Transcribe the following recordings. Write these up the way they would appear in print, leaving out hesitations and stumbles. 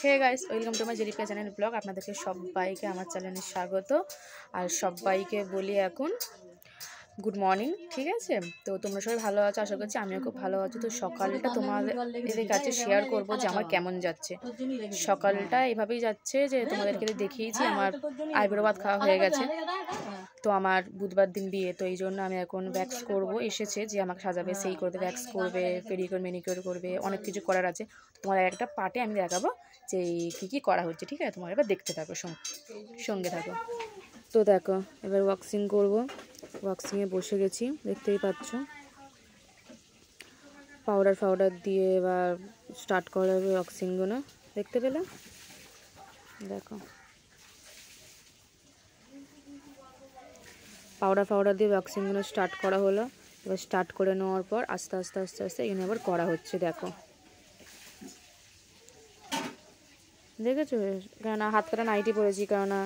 Hey guys, welcome to my জেরিকা channel vlog. আপনাদেরকে সবাইকে আমার চ্যানেলে স্বাগত। আর সবাইকে বলি এখন গুড মর্নিং, ঠিক আছে? তো তোমরা সবাই ভালো আছো, আশা করছি আমিও খুব ভালো আছি। তো সকালটা তোমাদের কাছে শেয়ার করব যে আমার কেমন যাচ্ছে। সকালটা এভাবেই যাচ্ছে যে তোমাদেরকে দেখিয়েছি আমার আইব্রো ভাত খাওয়া হয়ে গেছে। তো আমার বুধবার দিন বিয়ে, তো এই জন্য আমি এখন ভ্যাক্স করব। এসেছে যে আমাকে সাজাবে, সেই করবে, ভ্যাক্স করবে, পেডিকিউর ম্যানিকিউর করবে, অনেক কিছু করার আছে। তোমাদের একটা পার্টে আমি দেখাবো যে কী কী করা হচ্ছে, ঠিক আছে? তোমার এবার দেখতে থাকো, সঙ্গে থাকো। তো দেখো, এবার ওয়াক্সিং করব। ওয়াক্সিংয়ে বসে গেছি, দেখতেই পাচ্ছ। পাউডার দিয়ে এবার স্টার্ট করা হবে ওয়াক্সিংগুলো, দেখতে পেলে? দেখো, পাউডার দিয়ে ওয়াক্সিংগুলো স্টার্ট করা হলো। এবার স্টার্ট করে নেওয়ার পর আস্তে আস্তে এখানে আবার করা হচ্ছে। দেখো, দেখেছো? কেননা হাত কাটা নাইটি পরেছি, কেননা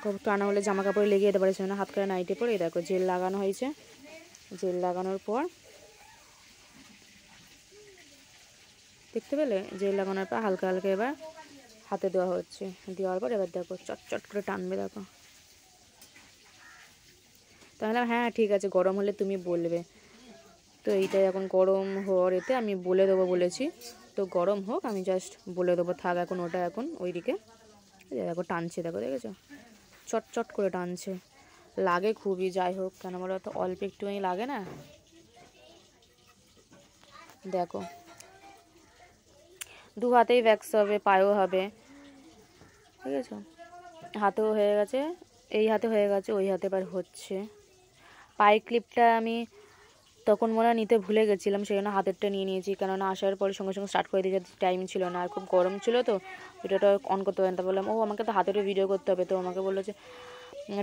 খুব টানা হলে জামা কাপড়ে লেগে যেতে পারে, সেজন্য হাত কাটা নাইটি পরে। দেখো, জেল লাগানো হয়েছে। জেল লাগানোর পর দেখতে পেলে, জেল লাগানোর পর হালকা হালকা এবার হাতে দেওয়া হচ্ছে। দেওয়ার পর এবার দেখো চটচট করে টানবে। দেখো, তাহলে হ্যাঁ ঠিক আছে, গরম হলে তুমি বলবে। তো এইটাই এখন গরম হওয়ার এতে আমি বলে দেবো বলেছি। তো গরম হোক, আমি জাস্ট বলে দেবো। থাক এখন ওটা, এখন ওইদিকে দেখো টানছে। দেখো, দেখেছো? চটচট করে টানছে। লাগে খুবই, যাই হোক, কেন বলো তো, অল্প একটুখানি লাগে না। দেখো, দু হাতেই ভ্যাক্স হবে, পায়েও হবে, ঠিক আছে? হাতেও হয়ে গেছে, এই হাতে হয়ে গেছে, ওই হাতে এবার হচ্ছে। পায়ের ক্লিপটা আমি তখন মনে হয় নিতে ভুলে গেছিলাম, সেই জন্য হাতেরটা নিয়ে নিয়েছি, কেননা আসার পরে সঙ্গে সঙ্গে স্টার্ট করে দিয়েছে, টাইম ছিল না। আর খুব গরম ছিল, তো ভিডিওটা অন করতে পারেন। তা বললাম, ও আমাকে তো হাতেরও ভিডিও করতে হবে। তো আমাকে বললো যে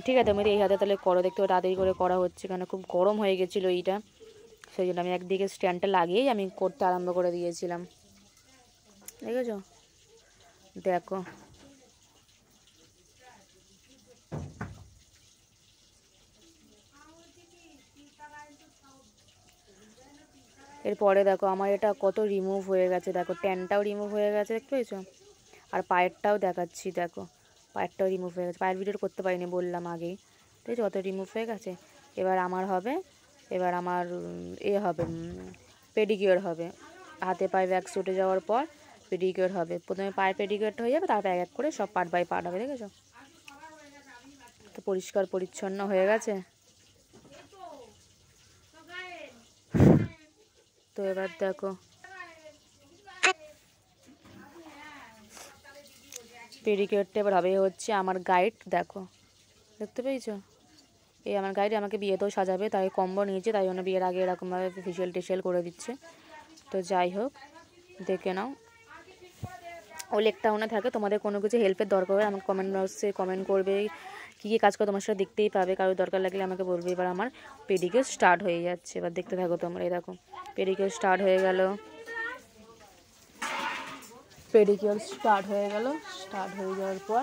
ঠিক আছে, আমি এই হাতে তাহলে করো। দেখতে তাড়াতাড়ি করে করা হচ্ছে, কেন খুব গরম হয়ে গেছিলো এইটা। সেই জন্য আমি একদিকে স্ট্যান্ডটা লাগিয়েই আমি করতে আরম্ভ করে দিয়েছিলাম। দেখেছো? দেখো, এরপরে দেখো আমার এটা কত রিমুভ হয়ে গেছে। দেখো, ট্যানটাও রিমুভ হয়ে গেছে, দেখতে পেয়েছো? আর পায়েরটাও দেখাচ্ছি। দেখো, পায়েরটাও রিমুভ হয়ে গেছে। পায়ের ভিডিও করতে পারিনি, বললাম আগেই। ঠিক আছে, অত রিমুভ হয়ে গেছে। এবার আমার হবে, এবার আমার হবে, পেডিকিওর হবে। হাতে পায়ে ভ্যাক্স উঠে যাওয়ার পর পেডিকিওর হবে। প্রথমে পায়ের পেডিকিওরটা হয়ে যাবে, তারপর এক এক করে সব পার্ট বাই পার্ট হবে। দেখেছো? তো পরিষ্কার পরিচ্ছন্ন হয়ে গেছে। তো এবার দেখো, পেডিকিওরটা এবার হবে হচ্ছে আমার গাইড। দেখো, দেখতে পেয়েছো? এই আমার গাইড আমাকে বিয়েতেও সাজাবে, তাই কম্বো নিয়েছে, তাই জন্য বিয়ের আগে এরকমভাবে ফেশিয়াল টেশিয়াল করে দিচ্ছে। তো যাই হোক, দেখে নাও। ও লেক টাউনে থাকে। তোমাদের কোনো কিছু হেল্পের দরকার হয় আমাকে কমেন্ট বক্সে কমেন্ট করবে, কী কী কাজ করে তোমার সাথে দেখতেই পাবে। কারোর দরকার লাগলে আমাকে বলবে। এবার আমার পেডিকিওর স্টার্ট হয়ে যাচ্ছে, এবার দেখতে থাকো তোমরা। এই দেখো, পেডিকিওর স্টার্ট হয়ে গেল। পেডিকিওর স্টার্ট হয়ে গেল। স্টার্ট হয়ে যাওয়ার পর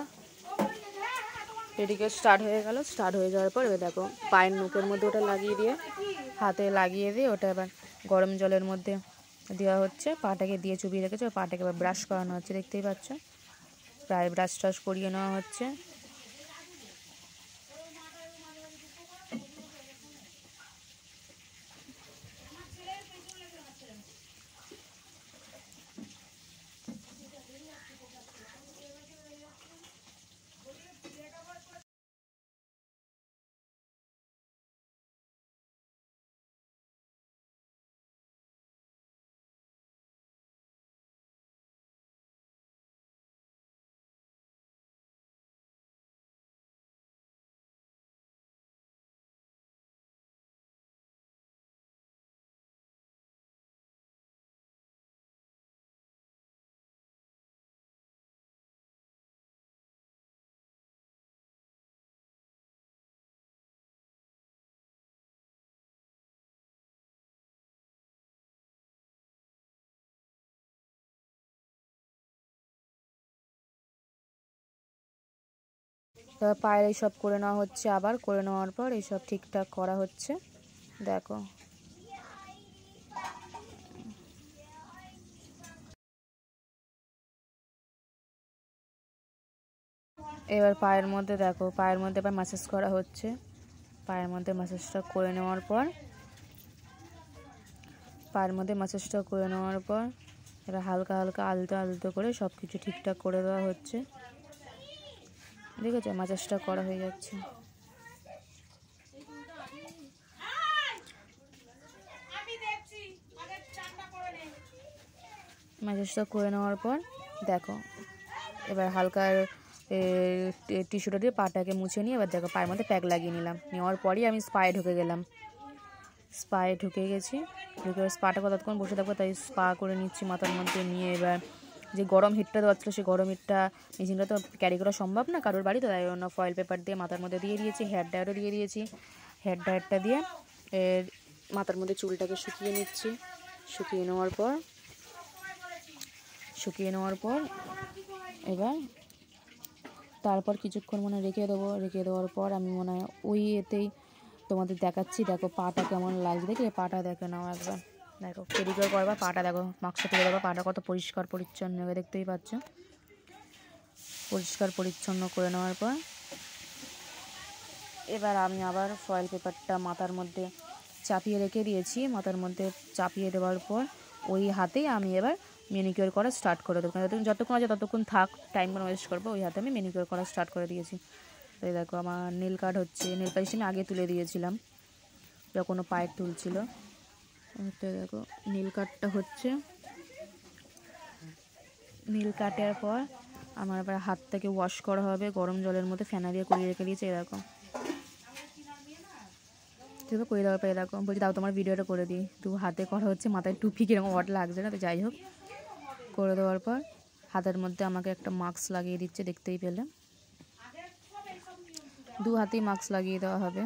স্টার্ট হয়ে যাওয়ার পর এবার দেখো, পায়ের নখের মধ্যে ওটা লাগিয়ে দিয়ে, হাতে লাগিয়ে দিয়ে ওটা এবার গরম জলের মধ্যে দেওয়া হচ্ছে। পাটাকে দিয়ে চুবিয়ে রেখেছে, পাটাকে এবার ব্রাশ করানো হচ্ছে, দেখতেই পাচ্ছ। প্রায় ব্রাশ ট্রাশ করিয়ে নেওয়া হচ্ছে। এবার পায়ের এইসব করে নেওয়া হচ্ছে, আবার করে নেওয়ার পর এইসব ঠিকঠাক করা হচ্ছে। দেখো, এবার পায়ের মধ্যে দেখো, পায়ের মধ্যে এবার ম্যাসাজ করা হচ্ছে। পায়ের মধ্যে ম্যাসাজটা করে নেওয়ার পর এবার হালকা হালকা আলতো আলতো করে সব কিছু ঠিকঠাক করে দেওয়া হচ্ছে। দেখেছো, ম্যাসাজটা করা হয়ে যাচ্ছে। ম্যাসাজটা করে নেওয়ার পর দেখো, এবার হালকা টিস্যুটা দিয়ে পাটাকে মুছে নিয়ে এবার দেখো পায়ের মধ্যে প্যাক লাগিয়ে নিলাম। নেওয়ার পরই আমি স্পায়ে ঢুকে গেলাম। স্পায়ে ঢুকে গেছি, ঢুকে স্পাটা কতক্ষণ বসে থাকবো তাই স্পা করে নিচ্ছি মাথার মধ্যে নিয়ে। এবার যে গরম হিটটা দেওয়া ছিল সেই গরম হিটটা মেশিনটা তো ক্যারি করা সম্ভব না কারোর বাড়িতে, তাই জন্য ফয়েল পেপার দিয়ে মাথার মধ্যে দিয়ে দিয়েছি। হেয়ার ড্রায়ারও দিয়ে দিয়েছি। হেয়ার ড্রায়ারটা দিয়ে মাথার মধ্যে চুলটাকে শুকিয়ে নিচ্ছি। শুকিয়ে নেওয়ার পর এবার তারপর কিছুক্ষণ মনে রেখে দেবো। রেখে দেওয়ার পর আমি মনে হয় ওই এতেই তোমাদের দেখাচ্ছি। দেখো পাটা কেমন লাগছে, দেখে পাটা দেখে নাও একবার। দেখো পেডিকিউর করবা, পাটা দেখো, মাস্কটা তুলে দেবো, পাটা কত পরিষ্কার পরিচ্ছন্ন হবে দেখতেই পাচ্ছ। পরিষ্কার পরিচ্ছন্ন করে নেওয়ার পর এবার আমি আবার ফয়েল পেপারটা মাথার মধ্যে চাপিয়ে রেখে দিয়েছি। মাথার মধ্যে চাপিয়ে দেওয়ার পর ওই হাতেই আমি এবার ম্যানিকিউর করা স্টার্ট করে দেবো। যতক্ষণ আছে ততক্ষণ থাক, টাইম কোনো ওয়েস্ট করবো। ওই হাতে আমি ম্যানিকিউর করা স্টার্ট করে দিয়েছি। তাই দেখো আমার নেল কাট হচ্ছে। নেল পালিশ আমি আগে তুলে দিয়েছিলাম যখন পায়ের তুলছিল। তো দেখো নীল কাটটা হচ্ছে। নীল কাটার পর আমার আবার হাতটাকে ওয়াশ করা হবে গরম জলের মধ্যে, ফেনা দিয়ে করিয়ে রেখে দিয়েছি। এরকম তো করে দেওয়ার পরে এরকম বলছি তাও তোমার ভিডিওটা করে দিই। তো হাতে করা হচ্ছে, মাথায় টুপি কিরকম ওয়াট লাগছে না, তো যাই হোক করে দেওয়ার পর হাতের মধ্যে আমাকে একটা মাস্ক লাগিয়ে দিচ্ছে, দেখতেই পেলে। দু হাতেই মাস্ক লাগিয়ে দেওয়া হবে।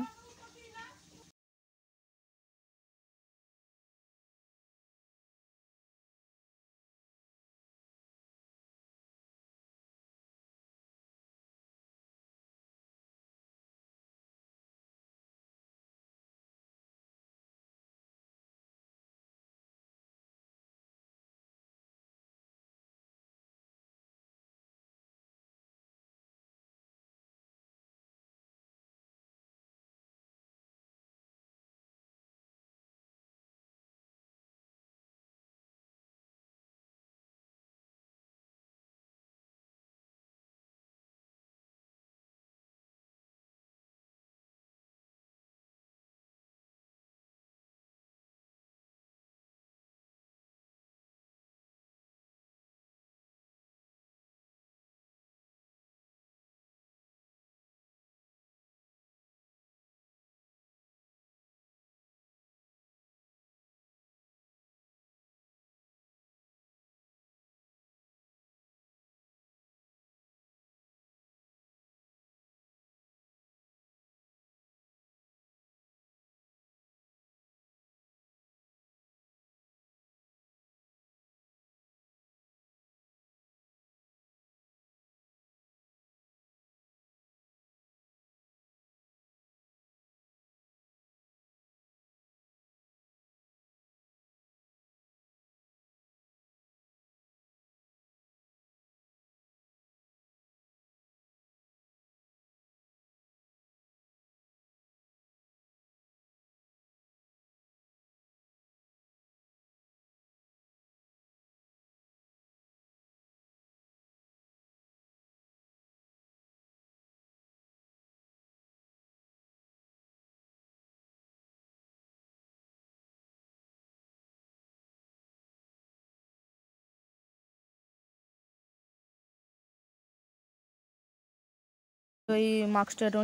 ওই মাস্কটা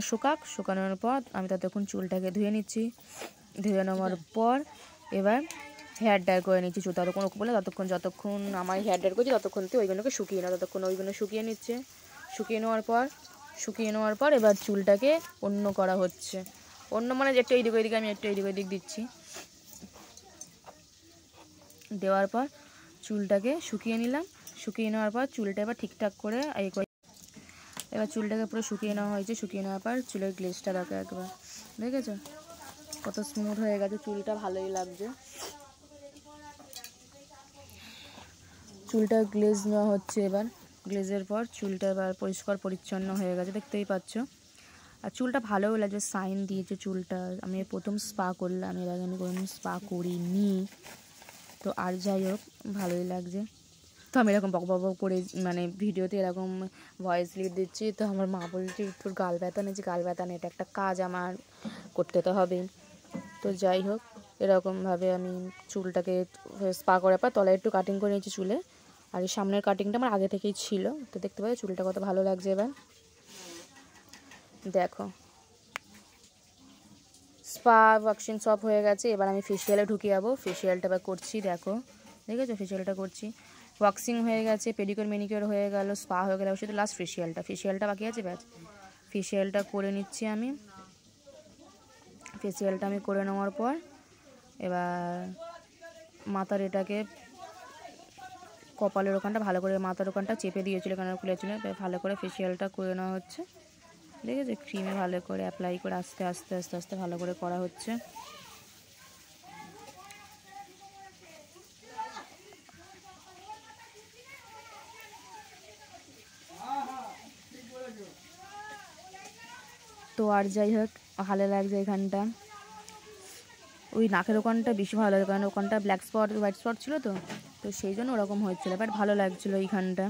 শুকানোর পর আমি ততক্ষণ চুলটাকে ধুয়ে নিচ্ছি। ধুয়ে নেওয়ার পর এবার হেয়ার ড্রায়ার করে নিচ্ছি চুল। ততক্ষণ ওকে বলে যতক্ষণ আমার হেয়ার ড্রায়ার করছি ততক্ষণ তো ওইগুলোকে শুকিয়ে নাও। ততক্ষণ ওইগুলো শুকিয়ে নিচ্ছে। শুকিয়ে নেওয়ার পর এবার চুলটাকে অন্য করা হচ্ছে। অন্য মানে একটু এইদিক ওইদিকে আমি একটু এইদিক ওইদিক দিচ্ছি। দেওয়ার পর চুলটাকে শুকিয়ে নিলাম। শুকিয়ে নেওয়ার পর চুলটা এবার ঠিকঠাক করে এবার চুলটাকে পুরো শুকিয়ে নেওয়া হয়েছে। শুকিয়ে নেওয়ার পর চুলের গ্লেজটা দেখো একবার, দেখেছো কত স্মুথ হয়ে গেছে চুলটা, ভালোই লাগছে। চুলটা গ্লেজ নেওয়া হচ্ছে এবার। গ্লেজের পর চুলটা এবার পরিষ্কার পরিচ্ছন্ন হয়ে গেছে, দেখতেই পাচ্ছ। আর চুলটা ভালোও লাগছে, সাইন দিয়েছে চুলটা। আমি প্রথম স্পা করলাম, এর আগে আমি কোনোদিন স্পা করিনি। তো আর যাই হোক, ভালোই লাগছে। তো আমি এরকম বক বক করে মানে ভিডিওতে এরকম ভয়েস লিড দিচ্ছি। তো আমার মা বলছে তোর গাল ব্যথা নেই, গাল ব্যথা নেই, এটা একটা কাজ আমার করতে তো হবেই। তো যাই হোক, এরকমভাবে আমি চুলটাকে স্পা করার পর তলায় একটু কাটিং করে নিয়েছি চুলে। আর এই সামনের কাটিংটা আমার আগে থেকেই ছিল। তো দেখতে পাচ্ছি চুলটা কত ভালো লাগছে। এবার দেখো, স্পা ওয়াক্সিং সব হয়ে গেছে। এবার আমি ফেসিয়ালে ঢুকে যাবো। ফেসিয়ালটা এবার করছি, দেখেছো ফেসিয়ালটা করছি। ওয়াক্সিং হয়ে গেছে, পেডিকিউর ম্যানিকিউর হয়ে গেল, স্পা হয়ে গেল, শুধু লাস্ট ফেসিয়ালটা বাকি আছে। ব্যাস ফেসিয়ালটা করে নিচ্ছি আমি। ফেসিয়ালটা আমি করে নেওয়ার পর এবার মাথার এটাকে, কপালের ওখানটা ভালো করে, মাথার ওখানটা চেপে দিয়েছিল, কেন খুলেছিল, ভালো করে ফেসিয়ালটা করে নেওয়া হচ্ছে। দেখেছো, ক্রিমে ভালো করে অ্যাপ্লাই করে আস্তে আস্তে আস্তে আস্তে ভালো করে করা হচ্ছে। তো আর যাই হোক, ভালো লাগছে এখানটা। ওই নাকের ওখানটা বেশি ভালো লাগে, কারণ ওখানটা ব্ল্যাক স্পট হোয়াইট স্পট ছিল, তো তো সেই জন্য ওরকম হচ্ছিলো। বাট ভালো লাগছিলো এইখানটা।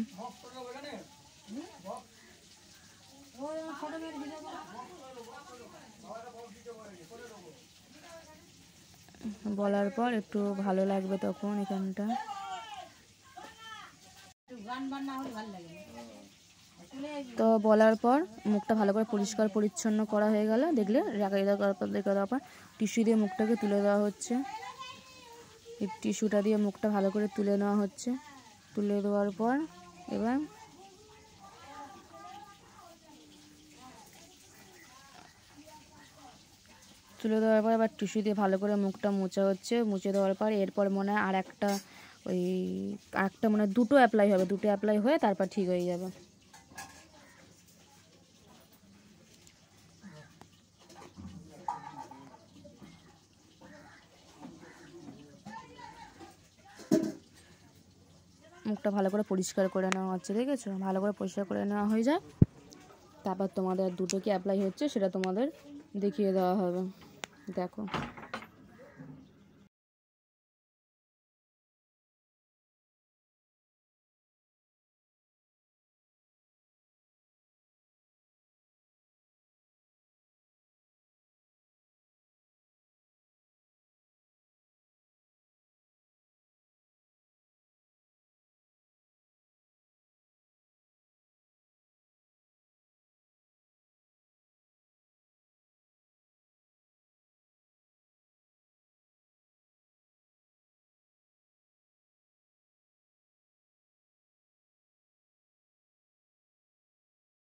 বলার পর একটু ভালো লাগবে তখন এখানটা। তো বলার পর মুখটা ভালো করে পরিষ্কার পরিচ্ছন্ন করা হয়ে গেল। দেখলে দেওয়ার পর টিস্যু দিয়ে মুখটাকে তুলে দেওয়া হচ্ছে। এই টিস্যুটা দিয়ে মুখটা ভালো করে তুলে নেওয়া হচ্ছে। তুলে দেওয়ার পর এবার এবার টিস্যু দিয়ে ভালো করে মুখটা মোছা হচ্ছে। মুছে দেওয়ার পর এরপর মনে হয় আর একটা মনে হয় দুটো অ্যাপ্লাই হবে, দুটো অ্যাপ্লাই হয়ে তারপর ঠিক হয়ে যাবে। মুখটা ভালো করে পরিষ্কার করে নেওয়া হচ্ছে, দেখেছো, ভালো করে পরিষ্কার করে নেওয়া হয়ে যায়। তারপর তোমাদের দুটো কি অ্যাপ্লাই হচ্ছে সেটা তোমাদের দেখিয়ে দেওয়া হবে। দেখো।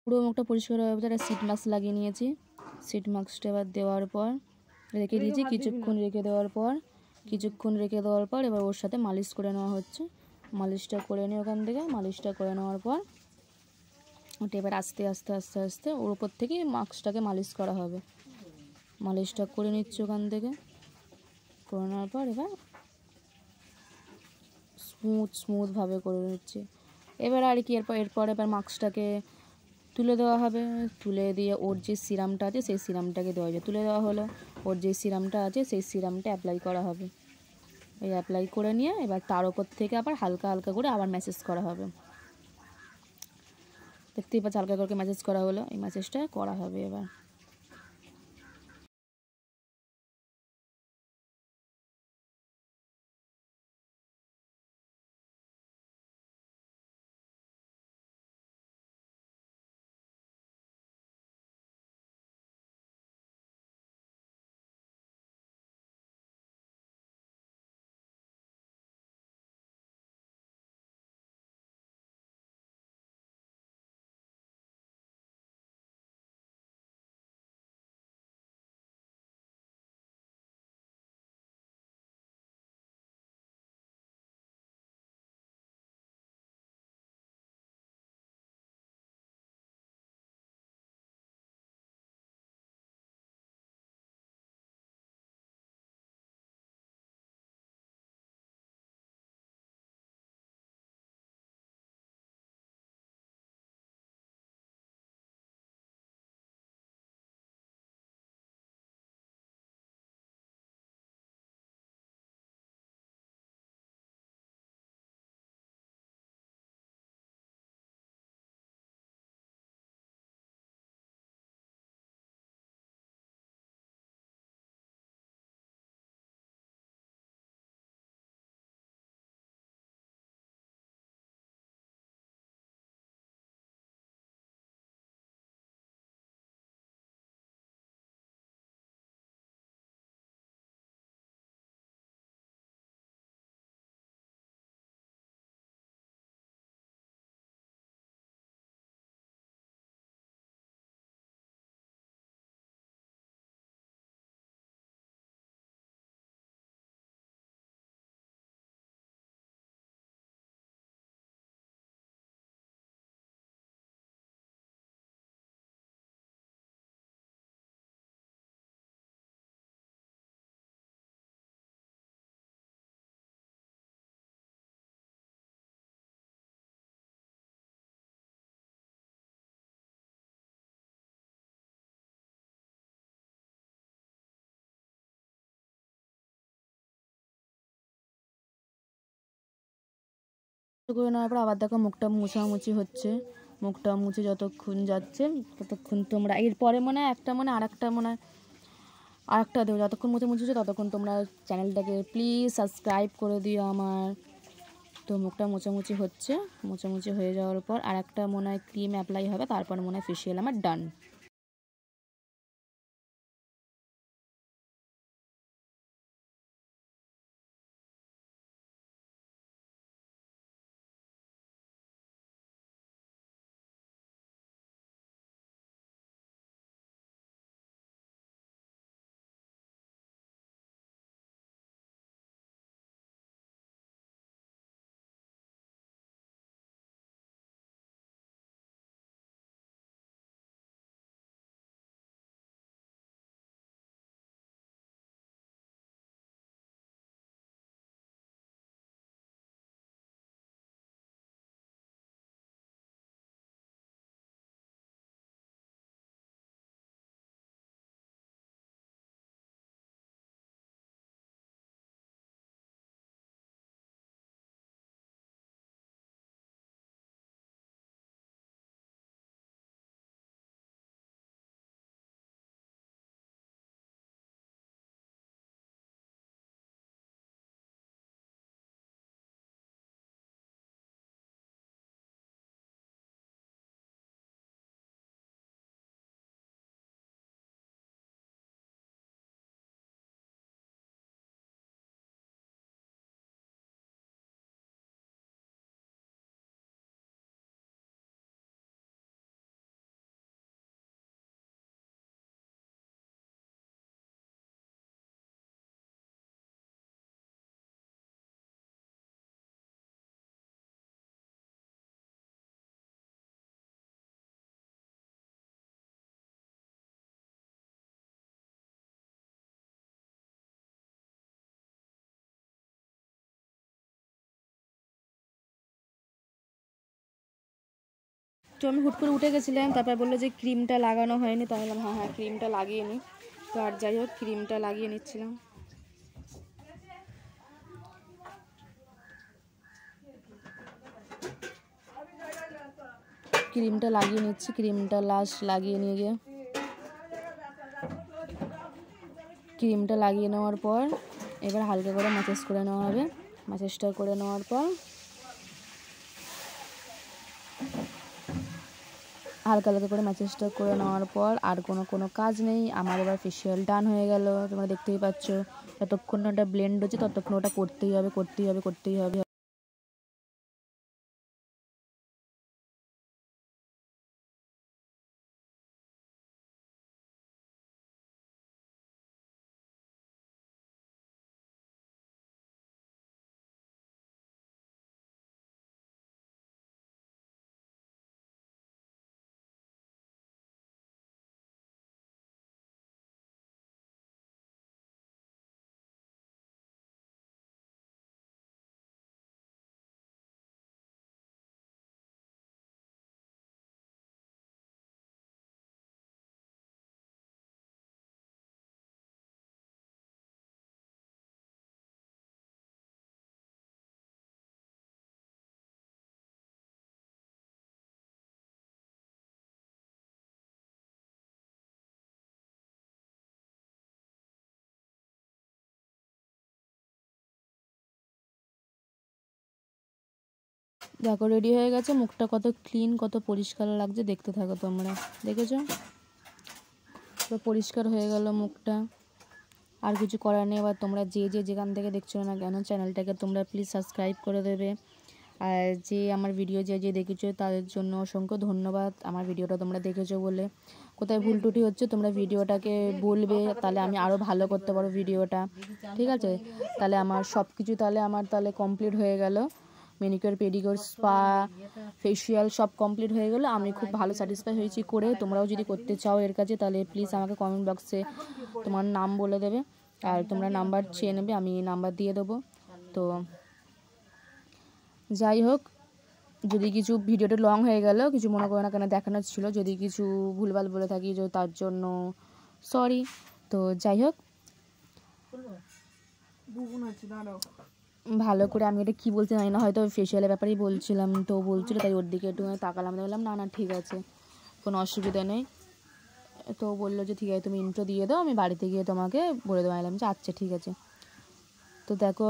পুরো মুখটা পরিষ্কার হয়ে যাবে। একটা সিট মাস্ক লাগিয়ে নিয়েছি। সিট মাস্কটা এবার দেওয়ার পর রেখে দিয়েছি। কিছুক্ষণ রেখে দেওয়ার পর এবার ওর সাথে মালিশ করে নেওয়া হচ্ছে। মালিশটা করে নিয়ে ওখান থেকে মালিশটা করে নেওয়ার পর ওটা এবার আস্তে আস্তে আস্তে আস্তে ওর উপর থেকে মাস্কটাকে মালিশ করা হবে। মালিশটা করে নিচ্ছে ওখান থেকে। করে নেওয়ার পর এবার স্মুথভাবে করে নিচ্ছে। এবার আর কি এরপর এবার মাস্কটাকে তুলে দেওয়া হবে। তুলে দিয়ে ওর যে সিরামটা আছে সেই সিরামটাকে দেওয়া হবে। তুলে দেওয়া হলো, ওর যে সিরামটা আছে সেই সিরামটা অ্যাপ্লাই করা হবে। এই অ্যাপ্লাই করে নিয়ে এবার তার ওপর থেকে আবার হালকা হালকা করে আবার ম্যাসেজ করা হবে। দেখতেই পাচ্ছ, হালকা করে ম্যাসেজ করা হলো। এই ম্যাসেজটা করা হবে এবার। করে নেওয়ার পর আবার দেখো মুখটা মুছামুছি হচ্ছে। মুখটা মুছে যতক্ষণ যাচ্ছে ততক্ষণ তোমরা এরপরে মনে হয় একটা মনে আরেকটা দেবো। যতক্ষণ মুছে হচ্ছে ততক্ষণ তোমরা চ্যানেলটাকে প্লিজ সাবস্ক্রাইব করে দিও আমার। তো মুখটা মোছামুছি হচ্ছে, মোছামুছি হয়ে যাওয়ার পর আরেকটা মনে হয় ক্রিম অ্যাপ্লাই হবে, তারপর মনে হয় ফেসিয়াল আমার ডান। তো আমি হুট করে উঠে গেছিলাম, তারপর বললো যে ক্রিমটা লাগানো হয়নি। তো আমি বললাম হ্যাঁ ক্রিমটা লাগিয়ে নিই। তো আর যাই হোক ক্রিমটা লাগিয়ে নিচ্ছিলাম। ক্রিমটা লাগিয়ে নিচ্ছি, ক্রিমটা লাস্ট লাগিয়ে নিয়ে গিয়ে ক্রিমটা লাগিয়ে নেওয়ার পর এবার হালকা করে ম্যাসাজ করে নেওয়া হবে। ম্যাসাজটা করে নেওয়ার পর হালকা হালকা করে ম্যাসাজটা করে নেওয়ার পর আর কোনো কাজ নেই আমার। এবার ফেসিয়াল ডান হয়ে গেল, তোমরা দেখতেই পাচ্ছ। যতক্ষণ ওটা ব্লেন্ড হচ্ছে ততক্ষণ ওটা করতেই হবে। দেখো রেডি হয়ে গেছে। মুখটা কত ক্লিন, কত পরিষ্কার লাগছে, দেখতে থাকো তোমরা। দেখেছো তো পরিষ্কার হয়ে গেল মুখটা। আর কিছু করার নেই। এবার তোমরা যেখান থেকে দেখছো না কেন চ্যানেলটাকে তোমরা প্লিজ সাবস্ক্রাইব করে দেবে। আর যে আমার ভিডিও যে দেখেছো তাদের জন্য অসংখ্য ধন্যবাদ। আমার ভিডিওটা তোমরা দেখেছো বলে। কোথায় ভুল ত্রুটি হচ্ছে তোমরা ভিডিওটাকে বলবে, তাহলে আমি আরও ভালো করতে পারবো ভিডিওটা, ঠিক আছে? তাহলে আমার সব কিছু তাহলে কমপ্লিট হয়ে গেল। ম্যানিকিওর, পেডিকিওর, স্পা, ফেসিয়াল সব কমপ্লিট হয়ে গেলো। আমি খুব ভালো স্যাটিসফাই হয়েছি করে। তোমরাও যদি করতে চাও এর কাছে তাহলে প্লিজ আমাকে কমেন্ট বক্সে তোমার নাম বলে দেবে, আর তোমরা নাম্বার চেয়ে নেবে, আমি নাম্বার দিয়ে দেবো। তো যাই হোক, যদি কিছু ভিডিওটা লং হয়ে গেল কিছু মনে করো না, কেন দেখানোর ছিল। যদি কিছু ভুলভাল বলে থাকি তার জন্য সরি। তো যাই হোক, ভালো করে আমি এটা কী বলতে জানি না, হয়তো ফেশিয়ালের ব্যাপারেই বলছিলাম, তো বলছিলো তাই ওর দিকে একটু তাকালাম, বললাম না না ঠিক আছে কোনো অসুবিধা নেই। তো বললো যে ঠিক আছে তুমি ইন্ট্রো দিয়ে দাও, আমি বাড়িতে গিয়ে তোমাকে বলে দেবো। এলাম যে আচ্ছা ঠিক আছে। তো দেখো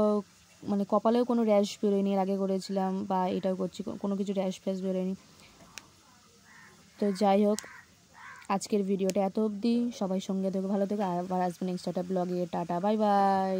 মানে কপালেও কোনো র্যাশ বেরোয়নি, এর আগে করেছিলাম বা এটাও করছি, কোনো কিছু র্যাশ ফ্যাশ বেরোয়নি। তো যাই হোক, আজকের ভিডিওটা এত অবধি। সবাই সঙ্গে থেকো, ভালো থেকো, আবার আসবে নেক্সট একটা ব্লগে। Tata, bye bye.